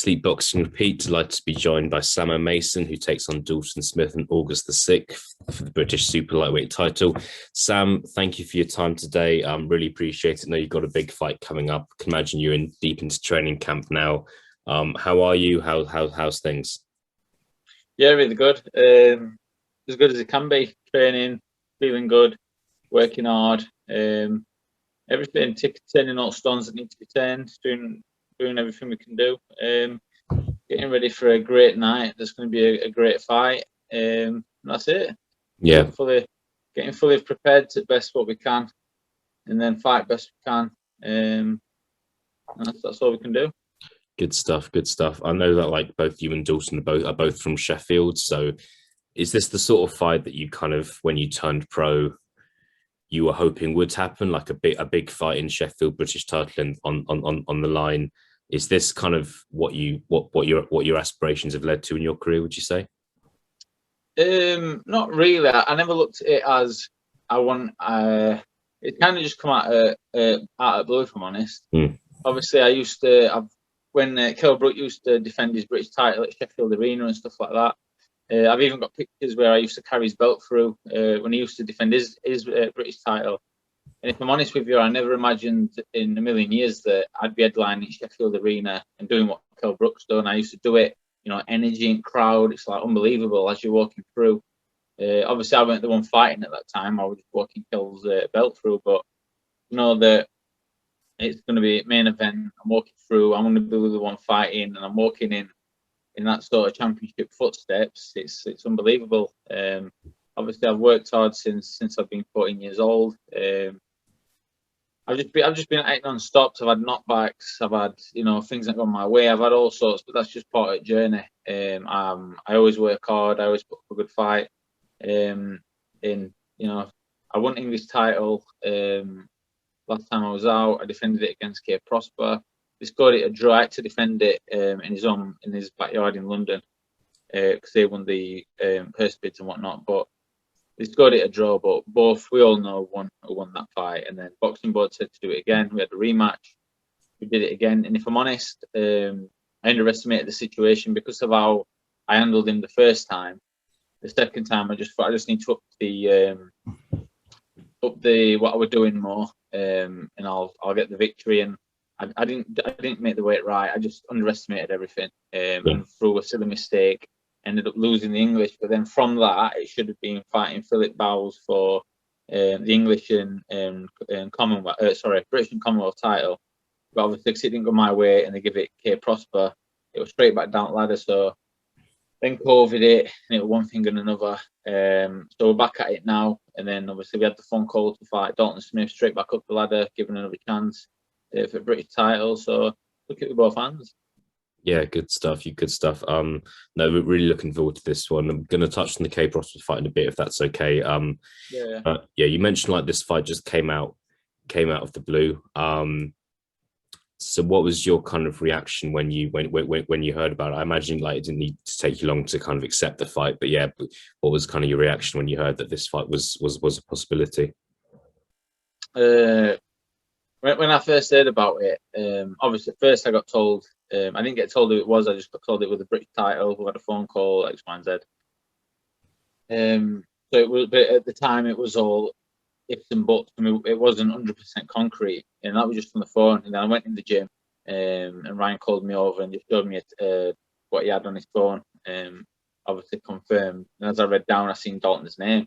Sleep Boxing Repeat. Delighted to be joined by Sam O'Mason, who takes on Dalton Smith on August the 6th for the British Super Lightweight title. Sam, thank you for your time today. Really appreciate it. I know you've got a big fight coming up. I can imagine you're deep into training camp now. How are you? How's things? Yeah, really good. As good as it can be. Training, feeling good, working hard. Everything, turning all stones that need to be turned, doing everything we can do. Getting ready for a great night. There's going to be a great fight. That's it. Yeah. Getting fully prepared to best what we can, and then fight best we can. And that's all we can do. Good stuff. Good stuff. I know that like both you and Dalton are both from Sheffield. So, is this the sort of fight that you kind of, when you turned pro, you were hoping would happen, like a big fight in Sheffield, British title and on the line? Is this kind of what your aspirations have led to in your career, would you say? Not really. I never looked at it as I want. It kind of just come out of blue, if I'm honest. Obviously, when Kell Brook used to defend his British title at Sheffield Arena and stuff like that. I've even got pictures where I used to carry his belt through when he used to defend his British title. And if I'm honest with you, I never imagined in a million years that I'd be headlining Sheffield Arena and doing what Kell Brook's done. I used to do it, energy and crowd. It's like unbelievable as you're walking through. Obviously, I weren't the one fighting at that time. I was just walking Kell's belt through. But that it's going to be main event. I'm walking through. I'm going to be the one fighting, and I'm walking in that sort of championship footsteps. It's unbelievable. Obviously, I've worked hard since I've been 14 years old. I've just been acting non-stop. I've had knockbacks. I've had things that gone my way. I've had all sorts, but that's just part of the journey. I always work hard. I always put up a good fight. I won English title last time I was out. I defended it against K Prosper. They scored it a draw. I had to defend it in his backyard in London because they won the purse bids and whatnot. But they scored it a draw. But we all know who won that fight. And then Boxing Board said to do it again. We had a rematch. We did it again. And if I'm honest, I underestimated the situation because of how I handled him the first time. The second time, I just thought I just need to up the what I was doing more, and I'll get the victory. And I didn't make the weight right. I just underestimated everything, and through a silly mistake, ended up losing the English. But then from that, it should have been fighting Philip Bowles for the English and Commonwealth, British and Commonwealth title. But obviously, because it didn't go my way, and they give it K Prosper, it was straight back down the ladder. So then COVID hit, and it was one thing and another. So we're back at it now. And then obviously we had the phone call to fight Dalton Smith straight back up the ladder, given another chance for British title. So look at it with both hands. Yeah, good stuff. Good stuff. No, we're really looking forward to this one. I'm going to touch on the K Prosper fight in a bit, if that's okay. Yeah. You mentioned like this fight just came out of the blue. So what was your kind of reaction when you heard about it? I imagine like it didn't need to take you long to kind of accept the fight, but yeah, what was kind of your reaction when you heard that this fight was a possibility? When I first heard about it, obviously first I got told. I didn't get told who it was. I just got told it was a British title. Who had a phone call X, Y, and Z. So it was, but at the time it was all ifs and buts. I mean, it wasn't 100% concrete, and that was just on the phone. And then I went in the gym, and Ryan called me over and just showed me what he had on his phone. Obviously confirmed. And as I read down, I seen Dalton's name.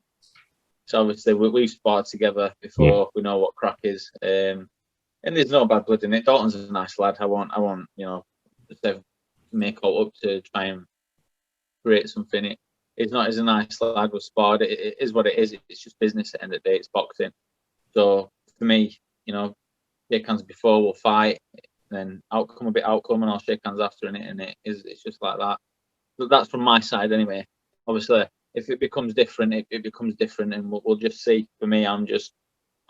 So obviously we've sparred together before. We know what crack is. And there's no bad blood in it. Dalton's a nice lad. I want make all up to try and create something. He's a nice lad. We've sparred. It is what it is. It's just business at the end of the day. It's boxing. So for me, shake hands before we'll fight, then outcome, and I'll shake hands after, and it's just like that. But that's from my side anyway. Obviously, if it becomes different, it becomes different, and we'll just see. For me, I'm just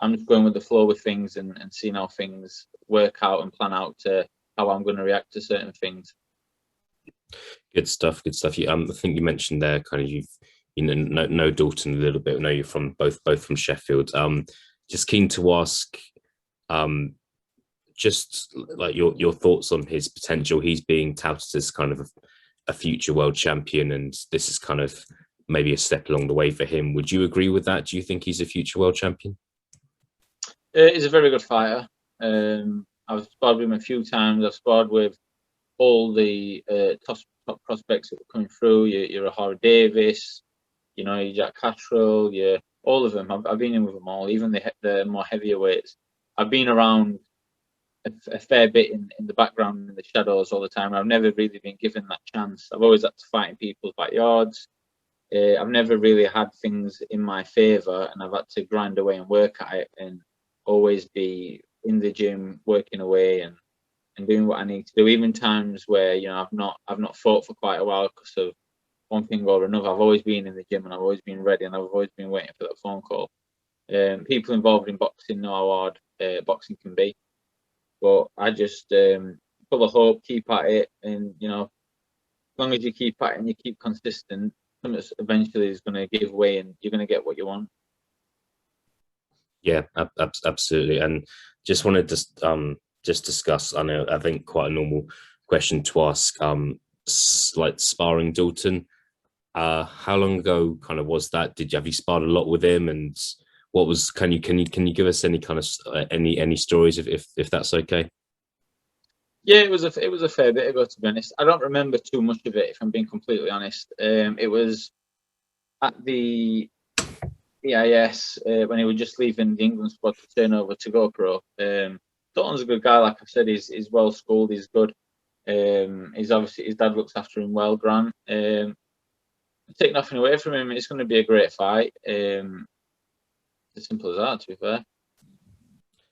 going with the flow with things and seeing how things work out and plan out to how I'm going to react to certain things. Good stuff. I think you mentioned there kind of know Dalton a little bit. I know you're from both from Sheffield. Just keen to ask, just like your thoughts on his potential. He's being touted as kind of a future world champion, and this is kind of maybe a step along the way for him. Would you agree with that? Do you think he's a future world champion? He's a very good fighter. I've sparred with him a few times. I've sparred with all the top prospects that were coming through. You're a Hara Davis, you know, you're Jack Catterall, you're all of them. I've been in with them all, even the more heavier weights. I've been around a fair bit in the background, in the shadows all the time. I've never really been given that chance. I've always had to fight in people's backyards. I've never really had things in my favour, and I've had to grind away and work at it, and always be in the gym working away and doing what I need to do. Even times where, you know, I've not fought for quite a while because of one thing or another. I've always been in the gym and I've always been ready, and I've always been waiting for that phone call. People involved in boxing know how hard boxing can be, but I just full of hope, keep at it, and you know, as long as you keep at it and you keep consistent, something eventually is going to give way, and you're going to get what you want. Yeah, absolutely. And just wanted to just discuss. I think quite a normal question to ask. Like sparring Dalton. How long ago kind of was that? Have you sparred a lot with him? And what was? Can you give us any kind of any stories if that's okay? Yeah, it was a fair bit ago, to be honest. I don't remember too much of it, if I'm being completely honest. It was at the EIS when he was just leaving the England squad to turn over to GoPro. Dalton's a good guy, like I said. He's well schooled. He's good. He's obviously, his dad looks after him well, Gran. Take nothing away from him. It's going to be a great fight. As simple as that, to be fair.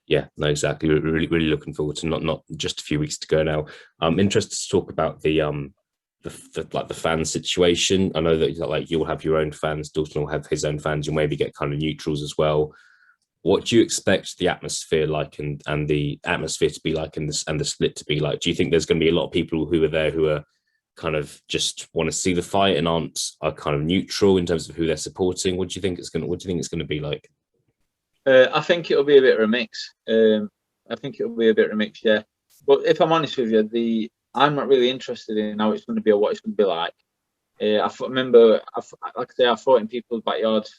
Yeah, no, exactly. We're really looking forward to not just a few weeks to go now. I'm interested to talk about the like the fan situation. I know that like you'll have your own fans, Dalton will have his own fans. You'll maybe get kind of neutrals as well. What do you expect the atmosphere like and the atmosphere to be like and the split to be like? Do you think there's going to be a lot of people who are there who are kind of just want to see the fight and are kind of neutral in terms of who they're supporting? What do you think it's going to be like? I think it'll be a bit of a mix. I think it'll be a bit of a mix, yeah. But if I'm honest with you, I'm not really interested in how it's going to be or what it's going to be like. I remember, like I say, I fought in people's backyards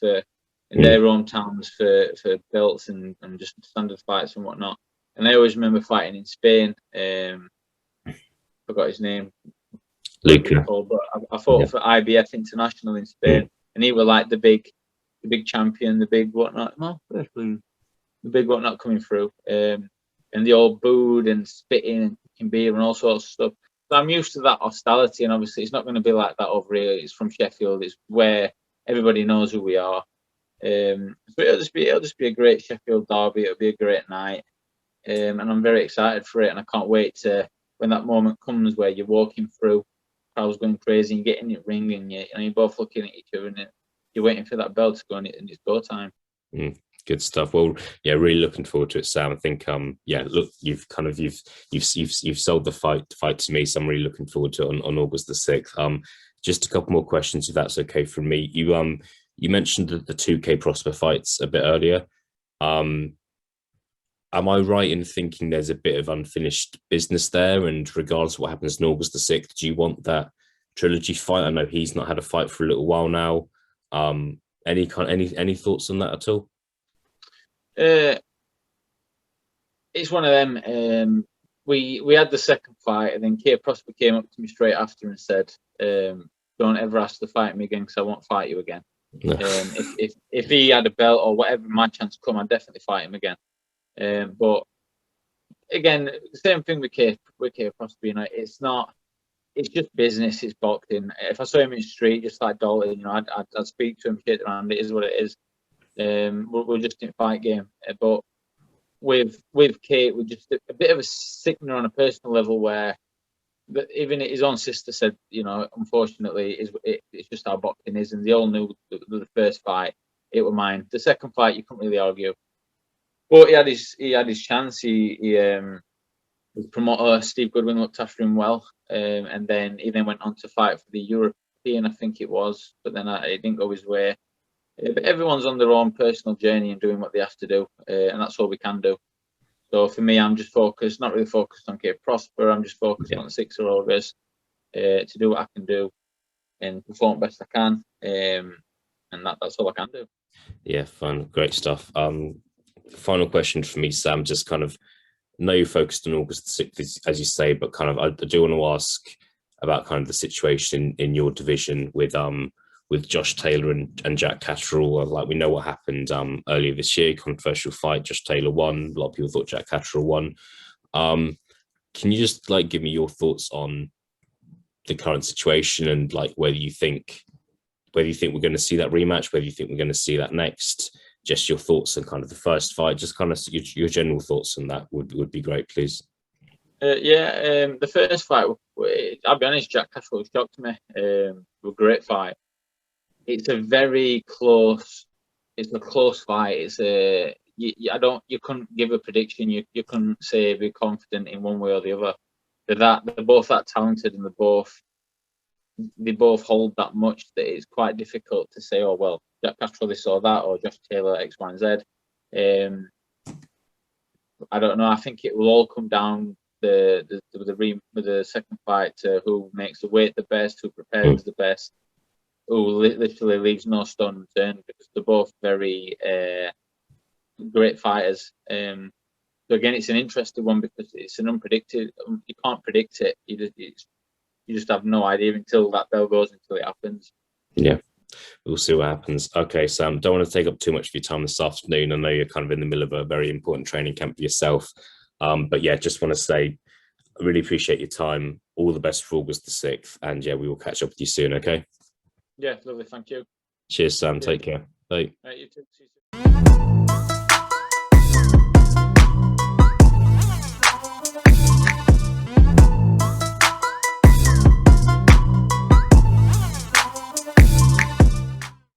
in their own towns for belts and just standard fights and whatnot. And I always remember fighting in Spain. Forgot his name. Luca. But I fought for IBF International in Spain, and he was like the big champion, the big whatnot. No, the big whatnot coming through. And they all booed and spitting and kicking beer and all sorts of stuff. So I'm used to that hostility, and obviously it's not going to be like that over here. It's from Sheffield. It's where everybody knows who we are. So it'll just be a great Sheffield derby. It'll be a great night, and I'm very excited for it. And I can't wait to when that moment comes where you're walking through, crowds going crazy, and you get in the ring, and you're both looking at each other, and you're waiting for that bell to go, and it's go time. Good stuff. Well, yeah, really looking forward to it, Sam. I think, yeah, look, you've sold the fight to me, so I'm really looking forward to it on August the 6th. Just a couple more questions, if that's okay from me. You mentioned the 2K Prosper fights a bit earlier. Am I right in thinking there's a bit of unfinished business there? And regardless of what happens on August the 6th, do you want that trilogy fight? I know he's not had a fight for a little while now. Any thoughts on that at all? It's one of them. We had the second fight, and then K Prosper came up to me straight after and said, "Don't ever ask to fight me again, because I won't fight you again." No. If he had a belt or whatever, my chance come, I'd definitely fight him again. But again, the same thing with K Prosper. You know, it's just business. It's boxing. If I saw him in the street, just like Dalton, you know, I'd speak to him, shake around. It is what it is. We're just in a fight game. But with Kate, we're just a bit of a sickener on a personal level, where even his own sister said, you know, unfortunately, it's just how boxing is, and they all knew the first fight, it was mine. The second fight, you couldn't really argue. But he had his chance. His promoter Steve Goodwin looked after him well, and then he went on to fight for the European, I think it was, but then it didn't go his way. But everyone's on their own personal journey and doing what they have to do, and that's all we can do. So for me, I'm just focused, not really focused on Cape Prosper. I'm just focused on the 6th of August to do what I can do and perform best I can. And that's all I can do. Yeah, fun, great stuff. Final question for me, Sam. Just kind of know you're focused on August the 6th, as you say, but kind of I do want to ask about kind of the situation in your division with Josh Taylor and Jack Catterall. Like, we know what happened earlier this year, controversial fight. Josh Taylor won. A lot of people thought Jack Catterall won. Can you just like give me your thoughts on the current situation and like whether you think we're going to see that rematch, whether you think we're going to see that next? Just your thoughts on kind of the first fight, just kind of your general thoughts on that would be great, please. The first fight, I'll be honest, Jack Catterall shocked me. A great fight. It's a very close. It's a close fight. It's a you couldn't give a prediction. You couldn't say be confident in one way or the other. They're both that talented, and they both hold that much that it's quite difficult to say, oh well, Jack Catterall this or that, or Josh Taylor X, Y, and Z. I don't know. I think it will all come down the second fight to who makes the weight the best, who prepares the best, who literally leaves no stone unturned, because they're both very great fighters. So again, it's an interesting one because it's an unpredicted. You can't predict it. You just have no idea until that bell goes, until it happens. Yeah, we'll see what happens. Okay, Sam, don't want to take up too much of your time this afternoon. I know you're kind of in the middle of a very important training camp for yourself. But yeah, just want to say I really appreciate your time. All the best for August the 6th. And yeah, we will catch up with you soon, okay? Yeah, lovely. Thank you. Cheers, Sam. Take care. Bye. Right, you too. See you soon.